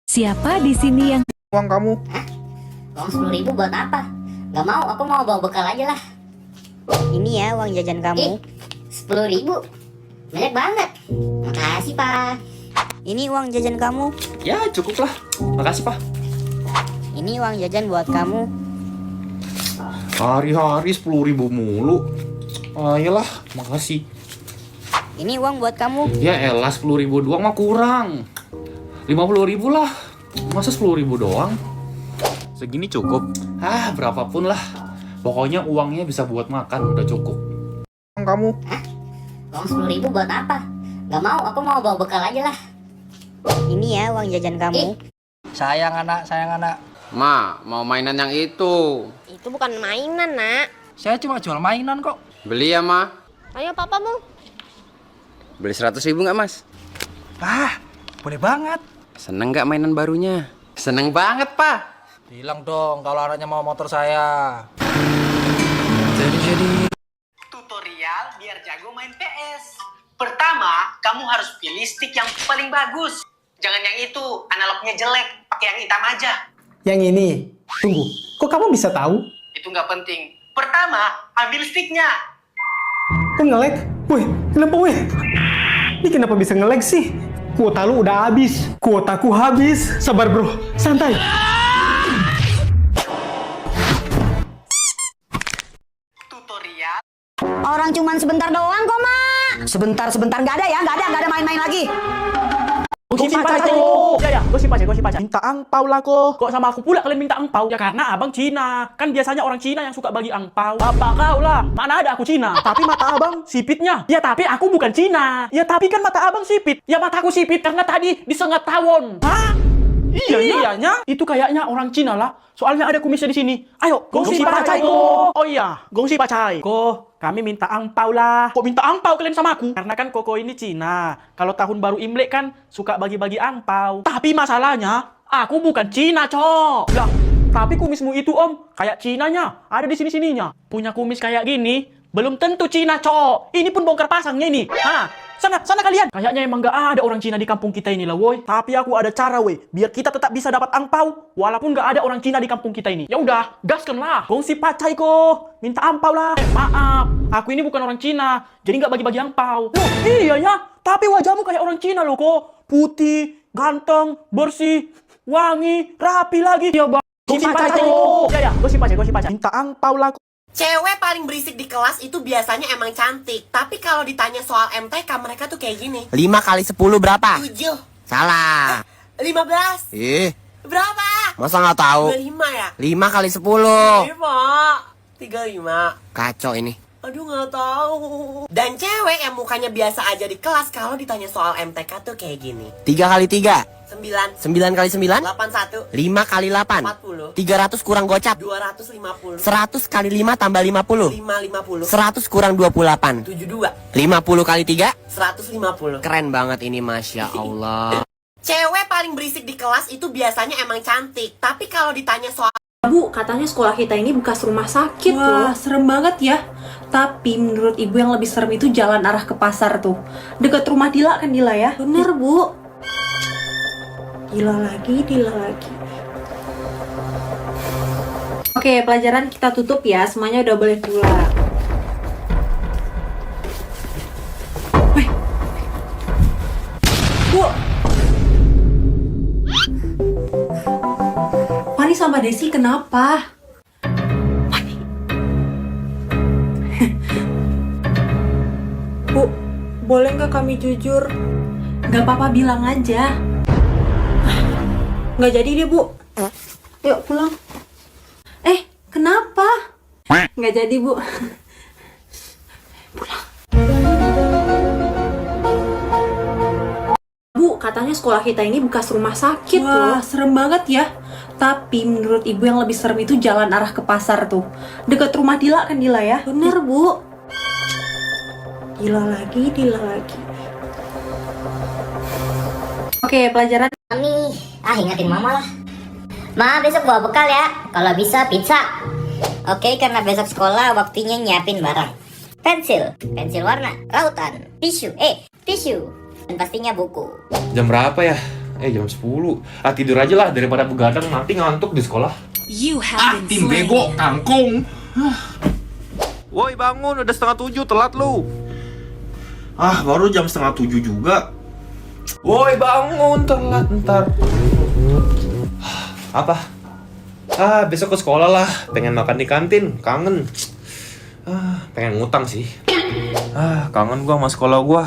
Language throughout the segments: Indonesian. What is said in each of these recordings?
Siapa di sini yang Uang kamu? Uang 10.000 buat apa? Gak mau, aku mau bawa bekal aja lah. Ini ya uang jajan kamu. 10.000? Banyak banget. Makasih, Pak. Ini uang jajan kamu. Ya cukup lah, makasih Pak. Ini uang jajan buat kamu. Hari-hari 10.000 mulu. Ayolah, makasih. Ini uang buat kamu. Ya elah 10.000 doang mah kurang. 50.000 lah. Masa 10.000 doang? Segini cukup. Berapapun lah. Pokoknya uangnya bisa buat makan udah cukup. Uang kamu? Uang 10.000 buat apa? Gak mau, aku mau bawa bekal aja lah. Ini ya uang jajan kamu. Sayang anak, sayang anak. Ma, mau mainan yang itu. Itu bukan mainan, nak. Saya cuma jual mainan kok. Beli ya, Ma. Ayo papamu. Beli 100.000 nggak, Mas? Boleh banget. Seneng nggak mainan barunya? Seneng banget, Pak. Bilang dong kalau anaknya mau motor saya. Tutorial biar jago main PS. Pertama, kamu harus pilih stick yang paling bagus. Jangan yang itu, analognya jelek. Pakai yang hitam aja. Yang ini. Tunggu, kok kamu bisa tahu? Itu nggak penting. Pertama, ambil sticknya. Kok nge-lag? Wih, kenapa weh? Ini kenapa bisa nge-lag sih? Kuota lu udah habis. Kuotaku habis. Sabar bro, santai. Tutorial. Orang cuman sebentar doang kok, Mak. Sebentar nggak ada ya, nggak ada main-main lagi. Gosip aja kok. Ya, gosip aja. Minta angpau lah kok. Kok sama aku pula kalian minta angpau? Ya karena abang Cina. Kan biasanya orang Cina yang suka bagi angpau. Bapak kau lah. Mana ada aku Cina. Tapi mata abang sipitnya. Ya tapi aku bukan Cina. Ya tapi kan mata abang sipit. Ya mataku sipit karena tadi disengat tawon. Hah? Iyanya? Itu kayaknya orang Cina lah. Soalnya ada kumisnya di sini. Ayo, gongsi pacai kok. Oh iya, gongsi pacai. Kok, kami minta angpau lah. Kok minta angpau kalian sama aku? Karena kan Koko ini Cina. Kalau tahun baru Imlek kan suka bagi-bagi angpau. Tapi masalahnya, aku bukan Cina, Cok. Lah, tapi kumismu itu, Om, kayak Cinanya. Ada di sini-sininya. Punya kumis kayak gini, belum tentu Cina, Cok. Ini pun bongkar pasangnya ini. Sana kalian. Kayaknya emang gak ada orang Cina di kampung kita ini lah, woi. Tapi aku ada cara, woi. Biar kita tetap bisa dapat angpau, walaupun gak ada orang Cina di kampung kita ini. Ya udah, gaskan lah. Gongsi pacai kok. Minta angpau lah. Maaf, aku ini bukan orang Cina, jadi gak bagi-bagi angpau. Loh, iya ya. Tapi wajahmu kayak orang Cina loh, kok. Putih, ganteng, bersih, wangi, rapi lagi. Ya bang. Gongsi pacai kok. Ya, gongsi pacai. Minta angpau lah. Cewek paling berisik di kelas itu biasanya emang cantik. Tapi kalau ditanya soal MTK, mereka tuh kayak gini. 5 kali 10 berapa? 7. Salah. 15. Berapa? Masa nggak tahu? 25 ya? 5 kali 10. 35. Kacau ini. Aduh gak tahu. Dan cewek yang mukanya biasa aja di kelas kalau ditanya soal MTK tuh kayak gini. 3 kali 3. 9. 9 kali 9. 81. 5 kali 8. 40. 300 kurang gocap. 250. 100 kali 5 tambah 50. 550. 100 kurang 28. 72. 50 kali 3. 150. Keren banget ini, Masya Allah. Cewek paling berisik di kelas itu biasanya emang cantik. Tapi kalau ditanya soal Bu, katanya sekolah kita ini bekas rumah sakit loh. Wah, serem banget ya. Tapi menurut ibu yang lebih serem itu jalan arah ke pasar tuh. Dekat rumah Dila kan Dila ya? Bener, Bu. Dila lagi. Oke, pelajaran kita tutup ya. Semuanya udah boleh pulang. Wih. Bu. Fani sama Desi kenapa? Bu, boleh nggak kami jujur? Nggak apa-apa, bilang aja. Nggak jadi deh, Bu. Yuk, pulang. Kenapa? Nggak jadi, Bu. Pulang. Bu, katanya sekolah kita ini bekas rumah sakit loh. Wah, serem banget ya. Tapi menurut ibu yang lebih serem itu jalan arah ke pasar tuh. Dekat rumah Dila kan Dila ya? Bener, Bu. Dila lagi. Oke, pelajaran. Mami, ingatin mama lah. Ma, besok bawa bekal ya. Kalau bisa pizza. Oke, karena besok sekolah waktunya nyiapin barang. Pensil warna, rautan, tisu, dan pastinya buku. Jam berapa ya? Jam 10. Tidur aja lah daripada begadang nanti ngantuk di sekolah. Tim bego, kangkung. Woi bangun, udah 6:30, telat lu. Baru jam 6:30 juga. Woi bangun, telat ntar. Apa? Besok ke sekolah lah. Pengen makan di kantin, kangen. Pengen ngutang sih. Kangen gua sama sekolah gua.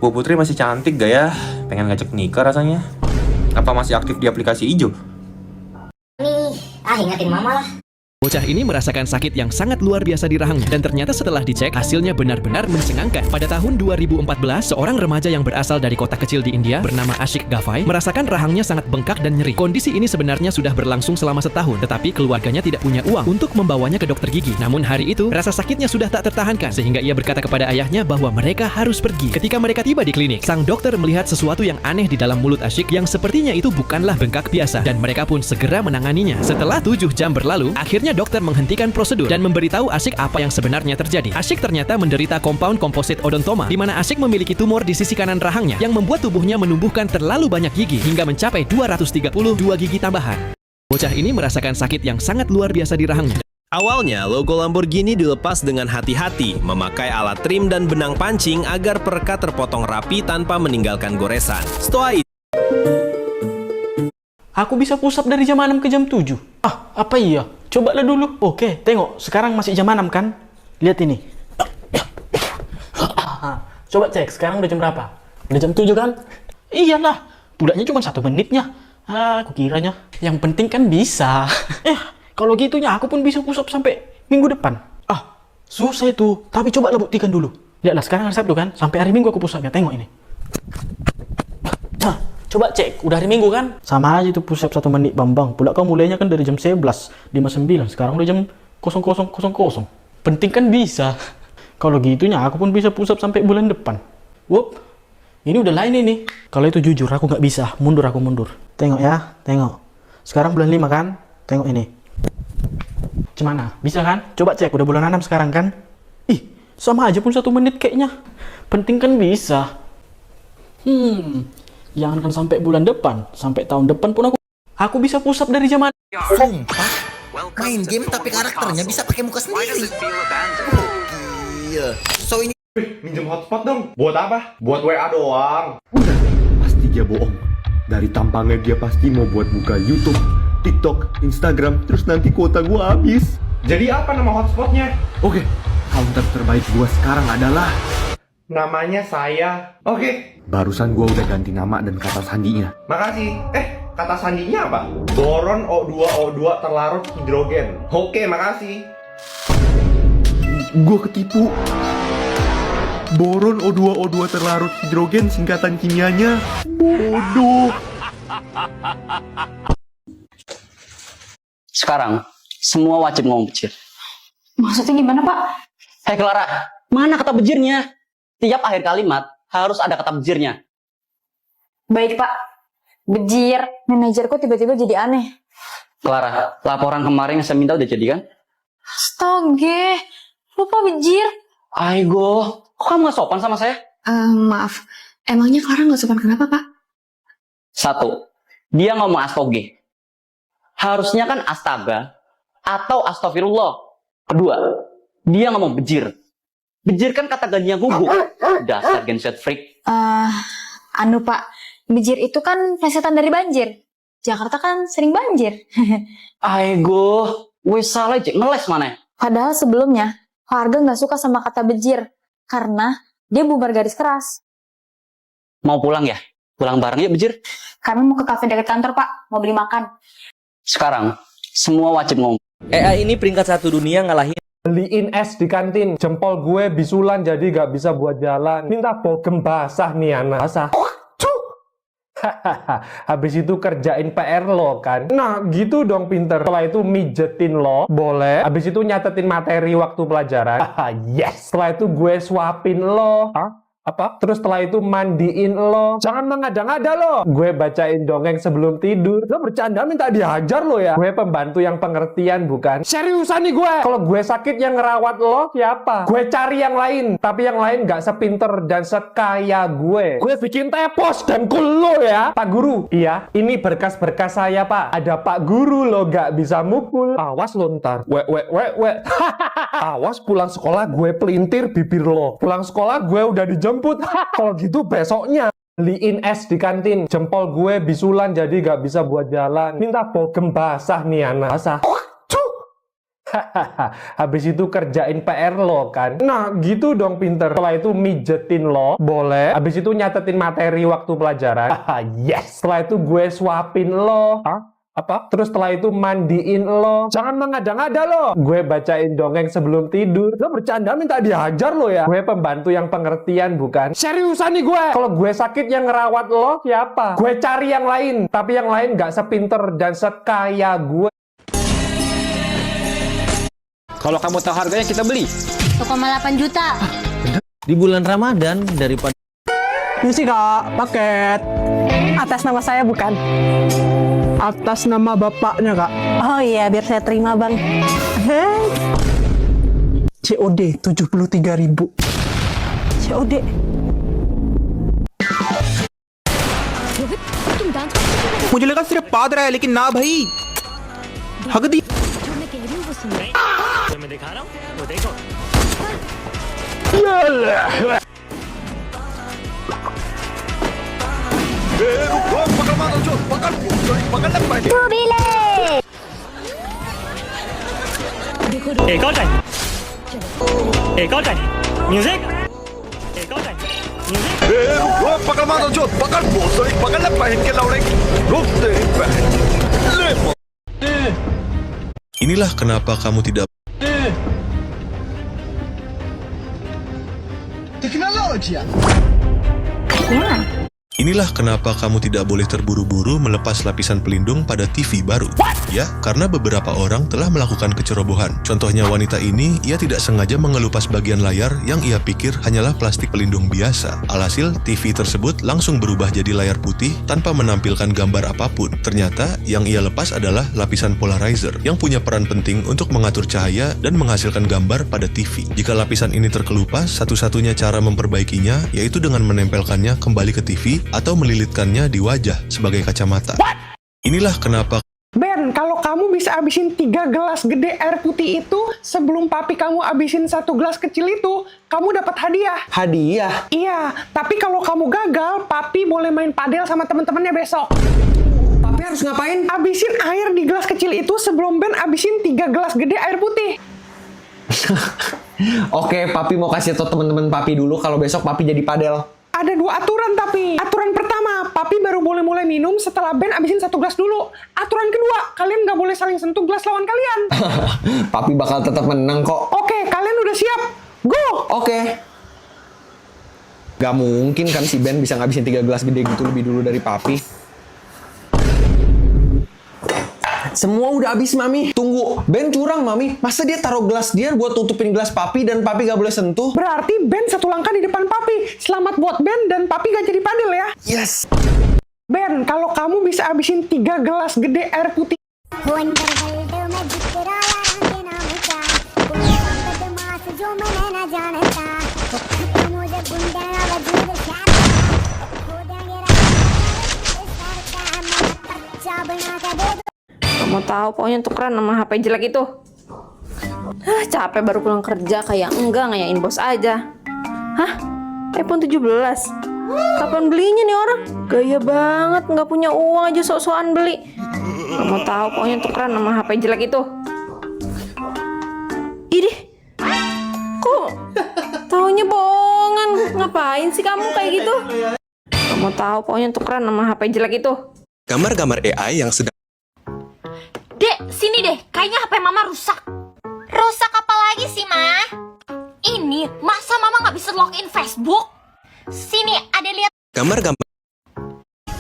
Bu Putri masih cantik gak ya? Pengen ngajak nikah rasanya. Apa masih aktif di aplikasi hijau? Ingatin mama lah. Bocah ini merasakan sakit yang sangat luar biasa di rahangnya dan ternyata setelah dicek hasilnya benar-benar mencengangkan. Pada tahun 2014, seorang remaja yang berasal dari kota kecil di India bernama Ashik Gavai merasakan rahangnya sangat bengkak dan nyeri. Kondisi ini sebenarnya sudah berlangsung selama setahun, tetapi keluarganya tidak punya uang untuk membawanya ke dokter gigi. Namun hari itu, rasa sakitnya sudah tak tertahankan sehingga ia berkata kepada ayahnya bahwa mereka harus pergi. Ketika mereka tiba di klinik, sang dokter melihat sesuatu yang aneh di dalam mulut Ashik yang sepertinya itu bukanlah bengkak biasa dan mereka pun segera menanganinya. Setelah 7 jam berlalu, akhirnya dokter menghentikan prosedur dan memberitahu Ashik apa yang sebenarnya terjadi. Ashik ternyata menderita compound composite odontoma, di mana Ashik memiliki tumor di sisi kanan rahangnya yang membuat tubuhnya menumbuhkan terlalu banyak gigi hingga mencapai 232 gigi tambahan. Bocah ini merasakan sakit yang sangat luar biasa di rahangnya. Awalnya, logo Lamborghini dilepas dengan hati-hati, memakai alat trim dan benang pancing agar perekat terpotong rapi tanpa meninggalkan goresan. Setelah itu, Aku bisa push up dari jam 6 ke jam 7. Apa iya? Cobalah dulu. Oke, tengok. Sekarang masih jam 6 kan? Lihat ini. Coba cek, sekarang udah jam berapa? Udah jam 7 kan? Iyalah, bulatnya cuma 1 menitnya. Aku kiranya. Yang penting kan bisa. Kalau gitunya aku pun bisa push up sampai minggu depan. Susah itu. Tapi coba buktikan dulu. Lihatlah, sekarang hari Sabtu kan? Sampai hari Minggu aku push up ya. Tengok ini. Coba cek, udah hari Minggu kan? Sama aja itu push up 1 menit, Bambang. Pula kau mulainya kan dari jam 11.59. Sekarang udah jam 00.00. Penting kan bisa. Kalau gitunya aku pun bisa push up sampai bulan depan. Wup, ini udah lain ini. Kalau itu jujur aku nggak bisa, mundur aku mundur. Tengok ya, tengok. Sekarang bulan 5 kan? Tengok ini. Gimana? Bisa kan? Coba cek, udah bulan 6 sekarang kan? Sama aja pun 1 menit kayaknya. Penting kan bisa. Jangankan sampai bulan depan, sampai tahun depan pun aku bisa push up dari zaman. Sumpah, main game tapi karakternya bisa pakai muka sendiri. Iya. So ini minjem hotspot dong. Buat apa? Buat WA doang. Udah, pasti dia bohong. Dari tampangnya dia pasti mau buat buka YouTube, TikTok, Instagram, terus nanti kuota gua habis. Jadi apa nama hotspotnya? Oke, counter terbaik gua sekarang adalah namanya saya. Oke. Barusan gua udah ganti nama dan kata sandinya. Makasih. Kata sandinya apa? Boron O2 terlarut hidrogen. Oke, makasih. Gua ketipu. Boron O2 terlarut hidrogen singkatan kimianya. Bodoh. Sekarang semua wajib ngomong bejir. Maksudnya gimana, Pak? Hei Clara, mana kata bejirnya? Tiap akhir kalimat harus ada kata bejirnya. Baik, Pak. Bejir. Manajerku tiba-tiba jadi aneh. Clara, laporan kemarin yang saya minta udah jadi kan? Astaga, lupa bejir. Aigo, kok kamu gak sopan sama saya? Maaf, emangnya Clara gak sopan kenapa, Pak? 1, dia ngomong astoge. Harusnya kan astaga atau astagfirullah. 2, dia ngomong bejir. Bejir kan kata ganti yang gugup. Dasar genset freak. Pak, bejir itu kan plesetan dari banjir. Jakarta kan sering banjir. Aigo, wes salah cek ngeles mana? Padahal sebelumnya, warga nggak suka sama kata bejir. Karena dia bubar garis keras. Mau pulang ya? Pulang bareng ya bejir? Kami mau ke kafe dekat kantor, Pak. Mau beli makan. Sekarang, semua wajib ngomong. EA ini peringkat 1 dunia ngalahin. Beliin es di kantin. Jempol gue bisulan jadi gak bisa buat jalan. Minta bogem basah nih anak. Basah. Habis itu kerjain PR lo kan. Nah gitu dong pinter. Setelah itu mijetin lo. Boleh. Habis itu nyatetin materi waktu pelajaran. Yes. Setelah itu gue suapin lo. Apa? Terus setelah itu mandiin lo. Jangan mengada-ngada lo. Gue bacain dongeng sebelum tidur. Lo bercanda minta dihajar lo ya. Gue pembantu yang pengertian bukan? Seriusan nih gue. Kalau gue sakit yang ngerawat lo siapa? Gue cari yang lain. Tapi yang lain gak sepinter dan sekaya gue. Gue bikin tepos dan cool lo ya. Pak Guru. Iya, ini berkas-berkas saya pak. Ada Pak Guru lo gak bisa mukul. Awas lo ntar. Awas pulang sekolah gue pelintir bibir lo. Pulang sekolah gue udah dijemput. Kalau gitu besoknya beliin es di kantin. Jempol gue bisulan jadi gak bisa buat jalan. Minta bogem basah nih anak. Basah. Habis itu kerjain PR lo kan. Nah gitu dong pinter. Setelah itu mijetin lo. Boleh. Habis itu nyatetin materi waktu pelajaran. Yes. Setelah itu gue suapin lo. Hah? Apa? Terus setelah itu mandiin lo. Jangan mengada-ngada lo. Gue bacain dongeng sebelum tidur. Lo bercanda minta dihajar lo ya. Gue pembantu yang pengertian bukan? Seriusan nih gue. Kalau gue sakit yang ngerawat lo siapa? Gue cari yang lain. Tapi yang lain gak sepinter dan sekaya gue. Kalau kamu tahu harganya kita beli 1,8 juta. Di bulan Ramadan daripada Ini sih kak, paket. Atas nama saya bukan? Atas nama bapaknya kak. Oh iya, biar saya terima bang. COD 73.000. COD. मुझे लगा सिर्फ पाद रहा है लेकिन ना भाई हक दी मैं दिखा रहा हूँ वो देखो एक और टाइम म्यूजिक एक और टाइम पकड़ मारो जो पकड़ बोल पकड़ ले पहन के लौड़े रुक तेरी बहन ले Inilah kenapa kamu tidak teknologi. Inilah kenapa kamu tidak boleh terburu-buru melepas lapisan pelindung pada TV baru. Ya, karena beberapa orang telah melakukan kecerobohan. Contohnya wanita ini, ia tidak sengaja mengelupas bagian layar yang ia pikir hanyalah plastik pelindung biasa. Alhasil, TV tersebut langsung berubah jadi layar putih tanpa menampilkan gambar apapun. Ternyata, yang ia lepas adalah lapisan polarizer yang punya peran penting untuk mengatur cahaya dan menghasilkan gambar pada TV. Jika lapisan ini terkelupas, satu-satunya cara memperbaikinya yaitu dengan menempelkannya kembali ke TV atau melilitkannya di wajah sebagai kacamata. Inilah kenapa Ben, kalau kamu bisa abisin 3 gelas gede air putih itu sebelum papi kamu abisin 1 gelas kecil itu, kamu dapat hadiah. Hadiah? Iya, tapi kalau kamu gagal, papi boleh main padel sama temen-temennya besok. Papi harus ngapain? Abisin air di gelas kecil itu sebelum Ben abisin 3 gelas gede air putih. Oke, papi mau kasih tau teman-teman papi dulu kalau besok papi jadi padel. Ada 2 aturan tapi. Aturan pertama, papi baru boleh mulai minum setelah Ben abisin 1 gelas dulu. Aturan kedua, kalian nggak boleh saling sentuh gelas lawan kalian. Papi bakal tetap menang kok. Oke, kalian udah siap? Go! Oke. Gak mungkin kan si Ben bisa ngabisin 3 gelas gede gitu lebih dulu dari papi. Semua udah habis, Mami. Tunggu, Ben curang, Mami. Masa dia taruh gelas dia buat tutupin gelas papi dan papi gak boleh sentuh? Berarti Ben 1 langkah di depan papi. Selamat buat Ben dan papi gak jadi padel ya. Yes. Ben, kalau kamu bisa abisin 3 gelas gede air putih. Kamu tahu pokoknya tukeran sama HP jelek itu. Capek baru pulang kerja kayak enggak ngayain bos aja. Hah? iPhone 17? Kapan belinya nih orang? Gaya banget, nggak punya uang aja sok-sokan beli. Kamu tahu pokoknya tukeran sama HP jelek itu. Idih, kok taunya bohongan? Ngapain sih kamu kayak gitu? Kamu tahu pokoknya tukeran sama HP jelek itu. gambar-gambar AI yang sedang Dek, sini deh. Kayaknya HP Mama rusak. Rusak apa lagi sih, Ma? Ini, masa Mama nggak bisa login Facebook? Sini, ada lihat. gambar-gambar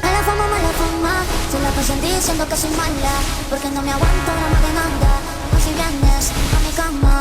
La fama, mala fama, se la pasan diciendo que soy mala, porque no me aguanto, no me demanda, no si vienes a mi cama,